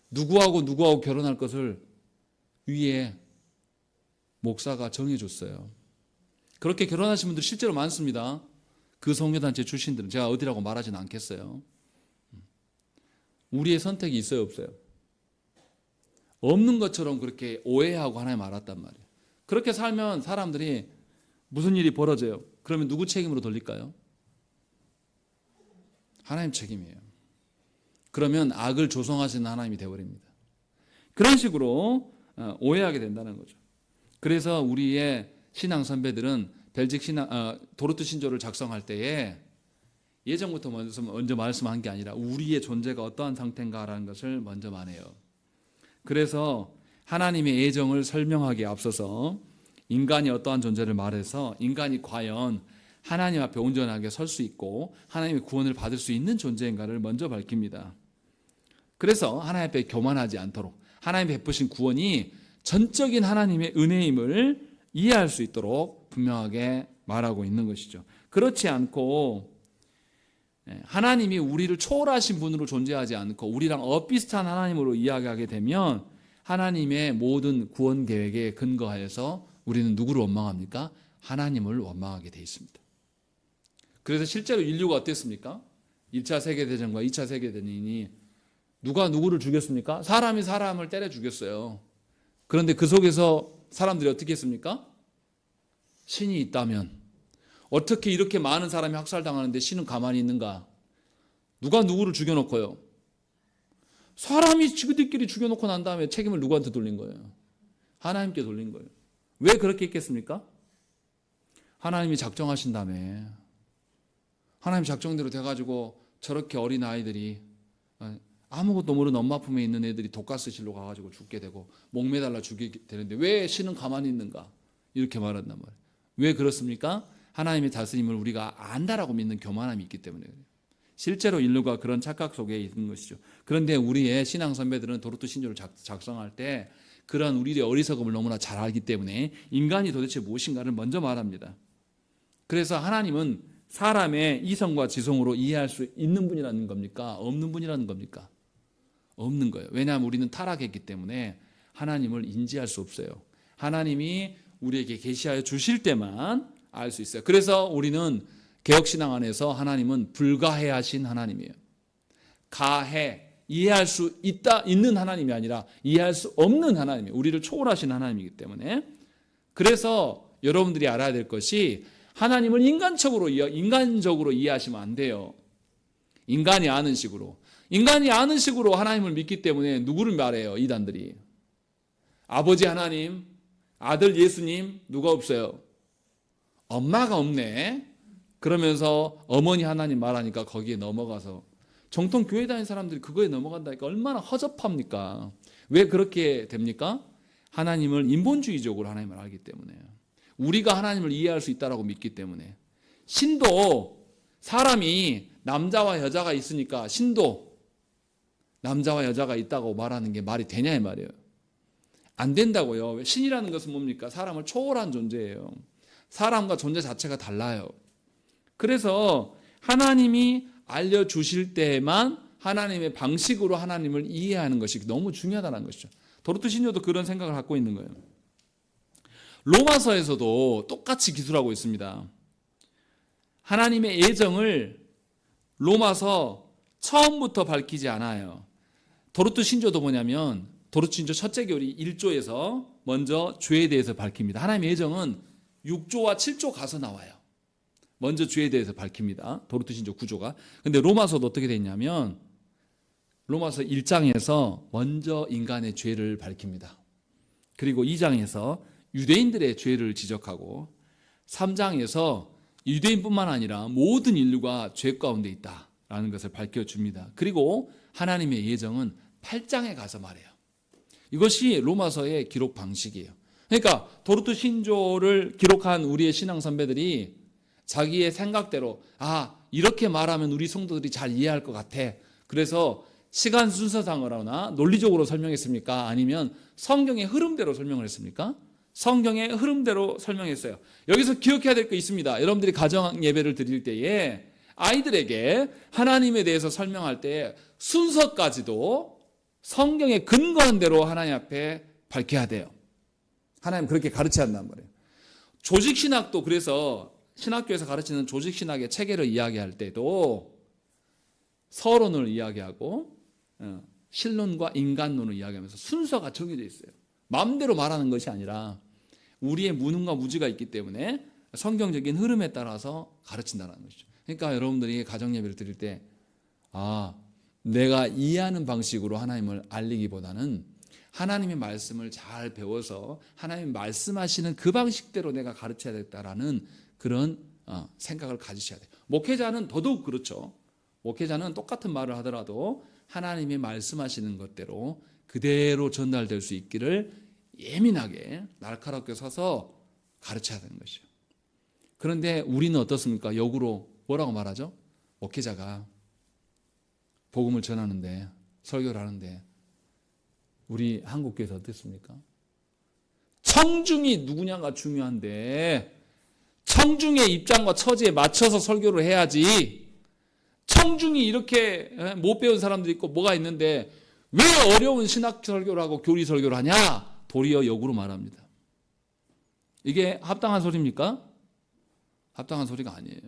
누구하고 결혼할 것을 위에 목사가 정해줬어요. 그렇게 결혼하신 분들 실제로 많습니다. 그 선교단체 출신들은. 제가 어디라고 말하지는 않겠어요. 우리의 선택이 있어요, 없어요? 없는 것처럼 그렇게 오해하고 하나님 알았단 말이에요. 그렇게 살면 사람들이 무슨 일이 벌어져요? 그러면 누구 책임으로 돌릴까요? 하나님 책임이에요. 그러면 악을 조성하시는 하나님이 되어버립니다. 그런 식으로 오해하게 된다는 거죠. 그래서 우리의 신앙 선배들은 벨직 도르트 신조를 작성할 때에 예전부터 먼저 말씀한 게 아니라 우리의 존재가 어떠한 상태인가라는 것을 먼저 말해요. 그래서 하나님의 애정을 설명하기에 앞서서 인간이 어떠한 존재를 말해서 인간이 과연 하나님 앞에 온전하게 설 수 있고 하나님의 구원을 받을 수 있는 존재인가를 먼저 밝힙니다. 그래서 하나님 앞에 교만하지 않도록 하나님 베푸신 구원이 전적인 하나님의 은혜임을 이해할 수 있도록 분명하게 말하고 있는 것이죠. 그렇지 않고 하나님이 우리를 초월하신 분으로 존재하지 않고 우리랑 엇비슷한 하나님으로 이야기하게 되면 하나님의 모든 구원 계획에 근거하여서 우리는 누구를 원망합니까? 하나님을 원망하게 돼 있습니다. 그래서 실제로 인류가 어땠습니까? 1차 세계대전과 2차 세계대전이 누가 누구를 죽였습니까? 사람이 사람을 때려 죽였어요. 그런데 그 속에서 사람들이 어떻게 했습니까? 신이 있다면 어떻게 이렇게 많은 사람이 학살당하는데 신은 가만히 있는가? 누가 누구를 죽여놓고요? 사람이 지그들끼리 죽여놓고 난 다음에 책임을 누구한테 돌린 거예요? 하나님께 돌린 거예요. 왜 그렇게 했겠습니까? 하나님이 작정하신 다음에 하나님 작정대로 돼가지고 저렇게 어린 아이들이 아무것도 모르는 엄마 품에 있는 애들이 독가스실로 가가지고 죽게 되고 목매달라 죽게 되는데 왜 신은 가만히 있는가? 이렇게 말한단 말이에요. 왜 그렇습니까? 하나님의 다스림을 우리가 안다라고 믿는 교만함이 있기 때문에 그래요. 실제로 인류가 그런 착각 속에 있는 것이죠. 그런데 우리의 신앙 선배들은 도르트 신조를 작성할 때 그런 우리의 어리석음을 너무나 잘 알기 때문에 인간이 도대체 무엇인가를 먼저 말합니다. 그래서 하나님은 사람의 이성과 지성으로 이해할 수 있는 분이라는 겁니까? 없는 분이라는 겁니까? 없는 거예요. 왜냐하면 우리는 타락했기 때문에 하나님을 인지할 수 없어요. 하나님이 우리에게 계시하여 주실 때만 알 수 있어요. 그래서 우리는 개혁신앙 안에서 하나님은 불가해하신 하나님이에요. 가해, 이해할 수 있는 하나님이 아니라 이해할 수 없는 하나님이에요. 우리를 초월하신 하나님이기 때문에. 그래서 여러분들이 알아야 될 것이 하나님을 인간적으로 이해하시면 안 돼요. 인간이 아는 식으로 하나님을 믿기 때문에 누구를 말해요? 이단들이. 아버지 하나님, 아들 예수님, 누가 없어요? 엄마가 없네. 그러면서 어머니 하나님 말하니까 거기에 넘어가서 정통 교회 다니는 사람들이 그거에 넘어간다니까 얼마나 허접합니까? 왜 그렇게 됩니까? 하나님을 인본주의적으로 하나님을 알기 때문에, 우리가 하나님을 이해할 수 있다고 믿기 때문에. 신도 사람이 남자와 여자가 있으니까 신도 남자와 여자가 있다고 말하는 게 말이 되냐 이 말이에요. 안 된다고요. 신이라는 것은 뭡니까? 사람을 초월한 존재예요. 사람과 존재 자체가 달라요. 그래서 하나님이 알려주실 때만 하나님의 방식으로 하나님을 이해하는 것이 너무 중요하다는 것이죠. 도르트 신조도 그런 생각을 갖고 있는 거예요. 로마서에서도 똑같이 기술하고 있습니다. 하나님의 애정을 로마서 처음부터 밝히지 않아요. 도르트 신조도 뭐냐면 도르트 신조 첫째 교리 1조에서 먼저 죄에 대해서 밝힙니다. 하나님의 애정은 6조와 7조 가서 나와요. 먼저 죄에 대해서 밝힙니다. 도르트 신조 구조가. 근데 로마서도 어떻게 됐냐면 로마서 1장에서 먼저 인간의 죄를 밝힙니다. 그리고 2장에서 유대인들의 죄를 지적하고 3장에서 유대인뿐만 아니라 모든 인류가 죄 가운데 있다라는 것을 밝혀줍니다. 그리고 하나님의 예정은 8장에 가서 말해요. 이것이 로마서의 기록 방식이에요. 그러니까 도르트 신조를 기록한 우리의 신앙 선배들이 자기의 생각대로 이렇게 말하면 우리 성도들이 잘 이해할 것 같아. 그래서 시간 순서상으로나 논리적으로 설명했습니까? 아니면 성경의 흐름대로 설명을 했습니까? 성경의 흐름대로 설명했어요. 여기서 기억해야 될 거 있습니다. 여러분들이 가정 예배를 드릴 때에 아이들에게 하나님에 대해서 설명할 때 순서까지도 성경에 근거한 대로 하나님 앞에 밝혀야 돼요. 하나님 그렇게 가르쳐야 한단 말이에요. 조직신학도 그래서 신학교에서 가르치는 조직신학의 체계를 이야기할 때도 서론을 이야기하고 신론과 인간론을 이야기하면서 순서가 정해져 있어요. 마음대로 말하는 것이 아니라 우리의 무능과 무지가 있기 때문에 성경적인 흐름에 따라서 가르친다는 것이죠. 그러니까 여러분들이 가정예배를 드릴 때 내가 이해하는 방식으로 하나님을 알리기보다는 하나님의 말씀을 잘 배워서 하나님 말씀하시는 그 방식대로 내가 가르쳐야 되겠다라는 그런 생각을 가지셔야 돼요. 목회자는 더더욱 그렇죠. 목회자는 똑같은 말을 하더라도 하나님이 말씀하시는 것대로 그대로 전달될 수 있기를 예민하게 날카롭게 서서 가르쳐야 되는 것이죠. 그런데 우리는 어떻습니까? 역으로 뭐라고 말하죠? 목회자가 복음을 전하는데, 설교를 하는데 우리 한국교회에서 어떻습니까? 청중이 누구냐가 중요한데 청중의 입장과 처지에 맞춰서 설교를 해야지. 청중이 이렇게 못 배운 사람들이 있고 뭐가 있는데 왜 어려운 신학 설교를 하고 교리 설교를 하냐? 도리어 역으로 말합니다. 이게 합당한 소리입니까? 합당한 소리가 아니에요.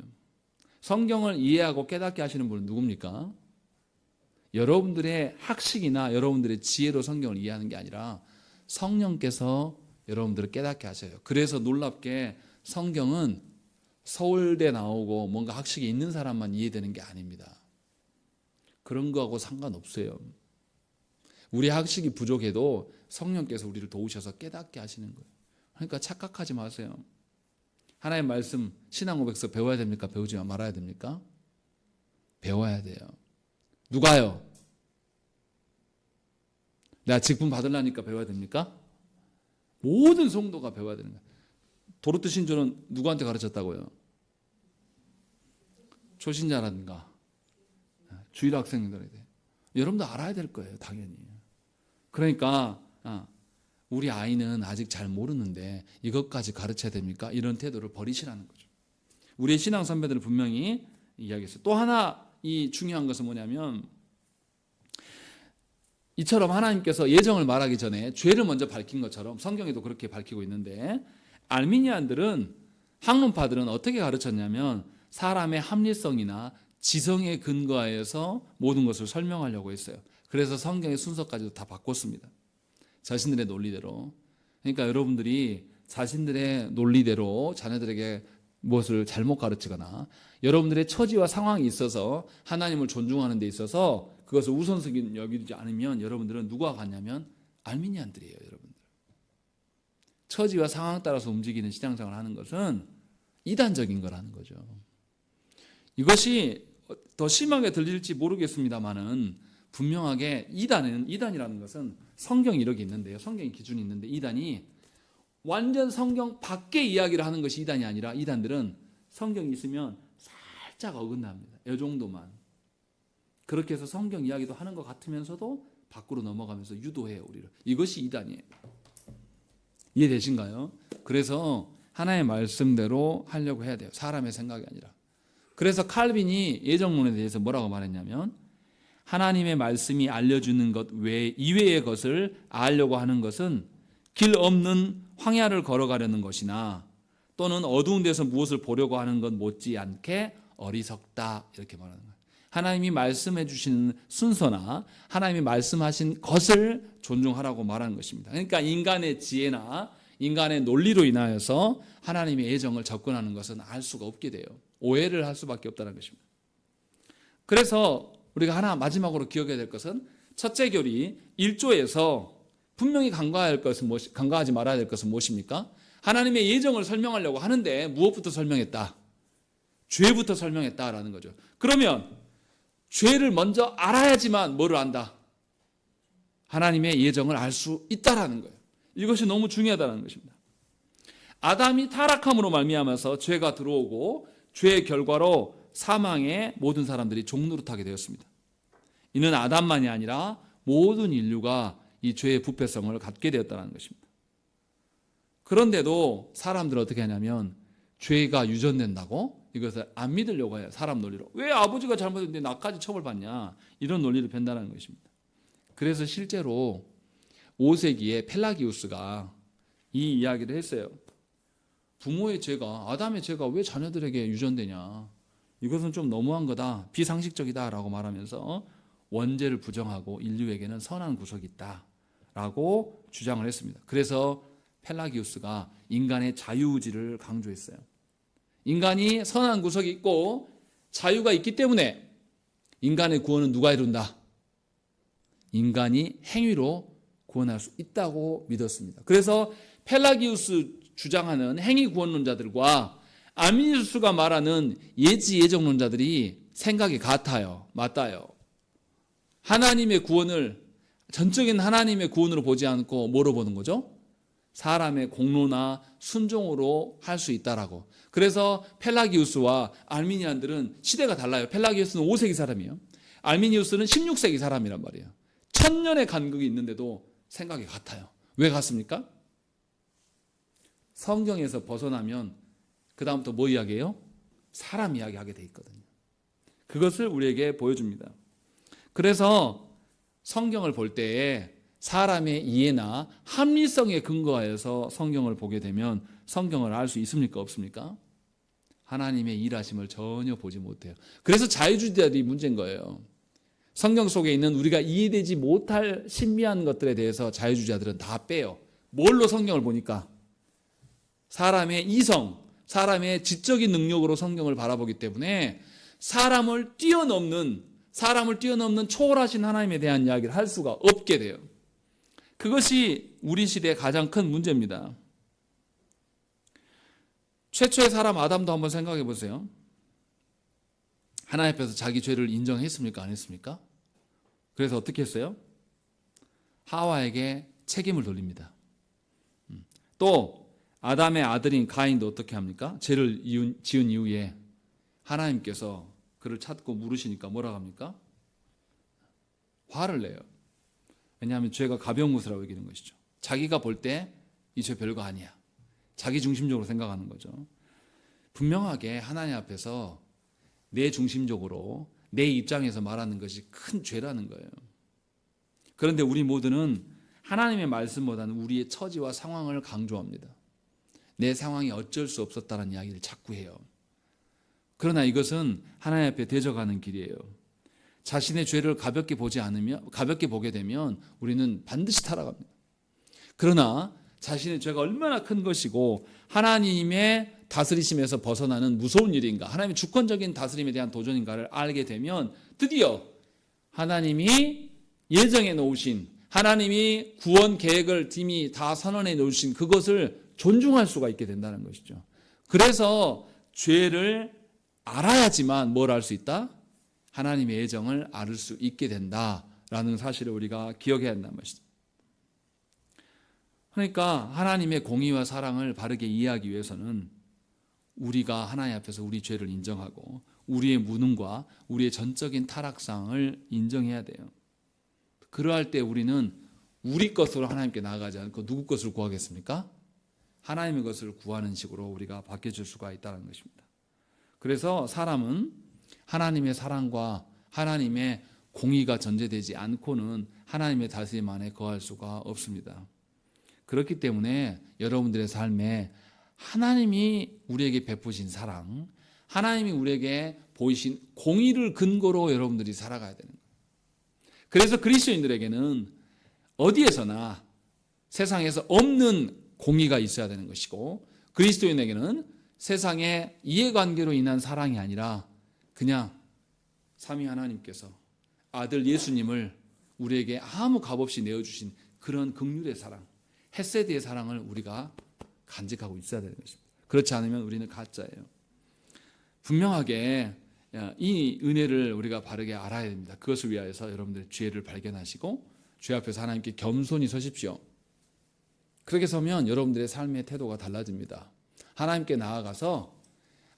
성경을 이해하고 깨닫게 하시는 분은 누굽니까? 여러분들의 학식이나 여러분들의 지혜로 성경을 이해하는 게 아니라 성령께서 여러분들을 깨닫게 하셔요. 그래서 놀랍게 성경은 서울대 나오고 뭔가 학식이 있는 사람만 이해되는 게 아닙니다. 그런 거하고 상관없어요. 우리 학식이 부족해도 성령께서 우리를 도우셔서 깨닫게 하시는 거예요. 그러니까 착각하지 마세요. 하나님의 말씀 신앙 고백서 배워야 됩니까? 배우지 말아야 됩니까? 배워야 돼요. 누가요? 내가 직분 받으려니까 배워야 됩니까? 모든 성도가 배워야 되는 거예요. 도르트 신조는 누구한테 가르쳤다고요? 초신자라든가 주일 학생들에게. 여러분도 알아야 될 거예요, 당연히. 그러니까 우리 아이는 아직 잘 모르는데 이것까지 가르쳐야 됩니까? 이런 태도를 버리시라는 거죠. 우리의 신앙 선배들은 분명히 이야기했어요. 또 하나 이 중요한 것은 뭐냐면 이처럼 하나님께서 예정을 말하기 전에 죄를 먼저 밝힌 것처럼 성경에도 그렇게 밝히고 있는데 알미니안들은 학론파들은 어떻게 가르쳤냐면 사람의 합리성이나 지성에 근거하여서 모든 것을 설명하려고 했어요. 그래서 성경의 순서까지도 다 바꿨습니다. 자신들의 논리대로. 그러니까 여러분들이 자신들의 논리대로 자녀들에게 무엇을 잘못 가르치거나 여러분들의 처지와 상황이 있어서 하나님을 존중하는 데 있어서 그것을 우선순위 여기지 않으면 여러분들은 누가 같냐면 알미니안들이에요. 여러분들. 처지와 상황 따라서 움직이는 신앙생활을 하는 것은 이단적인 거라는 거죠. 이것이 더 심하게 들릴지 모르겠습니다만은 분명하게 이단이라는 것은 성경이 이렇게 있는데요. 성경의 기준이 있는데 이단이 완전 성경 밖의 이야기를 하는 것이 이단이 아니라 이단들은 성경이 있으면 살짝 어긋납니다. 이 정도만. 그렇게 해서 성경 이야기도 하는 것 같으면서도 밖으로 넘어가면서 유도해요, 우리를. 이것이 이단이에요. 이해되신가요? 그래서 하나의 말씀대로 하려고 해야 돼요. 사람의 생각이 아니라. 그래서 칼빈이 예정론에 대해서 뭐라고 말했냐면 하나님의 말씀이 알려주는 것 이외의 것을 알려고 하는 것은 길 없는 황야를 걸어가려는 것이나 또는 어두운 데서 무엇을 보려고 하는 것 못지않게 어리석다 이렇게 말하는 거예요. 하나님이 말씀해 주시는 순서나 하나님이 말씀하신 것을 존중하라고 말하는 것입니다. 그러니까 인간의 지혜나 인간의 논리로 인하여서 하나님의 예정을 접근하는 것은 알 수가 없게 돼요. 오해를 할 수밖에 없다는 것입니다. 그래서 우리가 하나 마지막으로 기억해야 될 것은 첫째 교리 1조에서 분명히 간과하지 말아야 될 것은 무엇입니까? 하나님의 예정을 설명하려고 하는데 무엇부터 설명했다? 죄부터 설명했다라는 거죠. 그러면 죄를 먼저 알아야지만 뭐를 안다? 하나님의 예정을 알 수 있다라는 거예요. 이것이 너무 중요하다는 것입니다. 아담이 타락함으로 말미암아서 죄가 들어오고 죄의 결과로 사망의 모든 사람들이 종노릇하게 되었습니다. 이는 아담만이 아니라 모든 인류가 이 죄의 부패성을 갖게 되었다는 것입니다. 그런데도 사람들은 어떻게 하냐면 죄가 유전된다고 이것을 안 믿으려고 해요. 사람 논리로. 왜 아버지가 잘못했는데 나까지 처벌받냐, 이런 논리를 편다는 것입니다. 그래서 실제로 5세기에 펠라기우스가 이 이야기를 했어요. 부모의 죄가, 아담의 죄가 왜 자녀들에게 유전되냐, 이것은 좀 너무한 거다, 비상식적이다 라고 말하면서 원죄를 부정하고 인류에게는 선한 구석이 있다 라고 주장을 했습니다. 그래서 펠라기우스가 인간의 자유의지를 강조했어요. 인간이 선한 구석이 있고 자유가 있기 때문에 인간의 구원은 누가 이룬다? 인간이 행위로 구원할 수 있다고 믿었습니다. 그래서 펠라기우스 주장하는 행위 구원론자들과 아미니우스가 말하는 예지 예정론자들이 생각이 같아요. 맞다요. 하나님의 구원을 전적인 하나님의 구원으로 보지 않고 뭐로 보는 거죠? 사람의 공로나 순종으로 할 수 있다라고. 그래서 펠라기우스와 알미니안들은 시대가 달라요. 펠라기우스는 5세기 사람이에요. 알미니우스는 16세기 사람이란 말이에요. 1000년의 간극이 있는데도 생각이 같아요. 왜 같습니까? 성경에서 벗어나면 그 다음부터 뭐 이야기해요? 사람 이야기하게 돼 있거든요. 그것을 우리에게 보여줍니다. 그래서 성경을 볼 때에 사람의 이해나 합리성에 근거하여서 성경을 보게 되면 성경을 알 수 있습니까? 없습니까? 하나님의 일하심을 전혀 보지 못해요. 그래서 자유주의자들이 문제인 거예요. 성경 속에 있는 우리가 이해되지 못할 신비한 것들에 대해서 자유주의자들은 다 빼요. 뭘로 성경을 보니까? 사람의 이성, 사람의 지적인 능력으로 성경을 바라보기 때문에 사람을 뛰어넘는 초월하신 하나님에 대한 이야기를 할 수가 없게 돼요. 그것이 우리 시대의 가장 큰 문제입니다. 최초의 사람 아담도 한번 생각해 보세요. 하나님 앞에서 자기 죄를 인정했습니까? 안 했습니까? 그래서 어떻게 했어요? 하와에게 책임을 돌립니다. 또 아담의 아들인 가인도 어떻게 합니까? 죄를 지은 이후에 하나님께서 그를 찾고 물으시니까 뭐라고 합니까? 화를 내요. 왜냐하면 죄가 가벼운 것이라고 여기는 것이죠. 자기가 볼 때 이 죄 별거 아니야. 자기 중심적으로 생각하는 거죠. 분명하게 하나님 앞에서 내 중심적으로 내 입장에서 말하는 것이 큰 죄라는 거예요. 그런데 우리 모두는 하나님의 말씀보다는 우리의 처지와 상황을 강조합니다. 내 상황이 어쩔 수 없었다는 이야기를 자꾸 해요. 그러나 이것은 하나님 앞에 대적하는 길이에요. 자신의 죄를 가볍게 보게 되면 우리는 반드시 타락합니다. 그러나 자신의 죄가 얼마나 큰 것이고 하나님의 다스리심에서 벗어나는 무서운 일인가, 하나님의 주권적인 다스림에 대한 도전인가를 알게 되면 드디어 하나님이 예정해 놓으신, 하나님이 구원 계획을 이미 다 선언해 놓으신 그것을 존중할 수가 있게 된다는 것이죠. 그래서 죄를 알아야지만 뭘 알 수 있다? 하나님의 예정을 알 수 있게 된다라는 사실을 우리가 기억해야 한다는 것이죠. 그러니까 하나님의 공의와 사랑을 바르게 이해하기 위해서는 우리가 하나님 앞에서 우리 죄를 인정하고 우리의 무능과 우리의 전적인 타락상을 인정해야 돼요. 그러할 때 우리는 우리 것으로 하나님께 나아가지 않고 누구 것을 구하겠습니까? 하나님의 것을 구하는 식으로 우리가 바뀌어질 수가 있다는 것입니다. 그래서 사람은 하나님의 사랑과 하나님의 공의가 전제되지 않고는 하나님의 다스림 안에 거할 수가 없습니다. 그렇기 때문에 여러분들의 삶에 하나님이 우리에게 베푸신 사랑, 하나님이 우리에게 보이신 공의를 근거로 여러분들이 살아가야 되는 거예요. 그래서 그리스도인들에게는 어디에서나 세상에서 없는 공의가 있어야 되는 것이고, 그리스도인에게는 세상의 이해관계로 인한 사랑이 아니라 그냥 삼위 하나님께서 아들 예수님을 우리에게 아무 값없이 내어주신 그런 긍휼의 사랑, 헤세드의 사랑을 우리가 간직하고 있어야 되는 것입니다. 그렇지 않으면 우리는 가짜예요. 분명하게 이 은혜를 우리가 바르게 알아야 됩니다. 그것을 위하여서 여러분들의 죄를 발견하시고 죄 앞에서 하나님께 겸손히 서십시오. 그렇게 서면 여러분들의 삶의 태도가 달라집니다. 하나님께 나아가서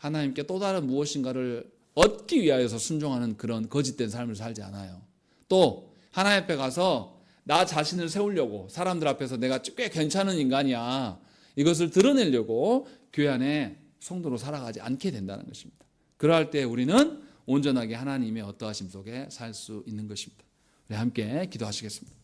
하나님께 또 다른 무엇인가를 얻기 위하여서 순종하는 그런 거짓된 삶을 살지 않아요. 또 하나님 앞에 가서 나 자신을 세우려고 사람들 앞에서 내가 꽤 괜찮은 인간이야 이것을 드러내려고 교회 안에 성도로 살아가지 않게 된다는 것입니다. 그러할 때 우리는 온전하게 하나님의 어떠하심 속에 살 수 있는 것입니다. 우리 함께 기도하시겠습니다.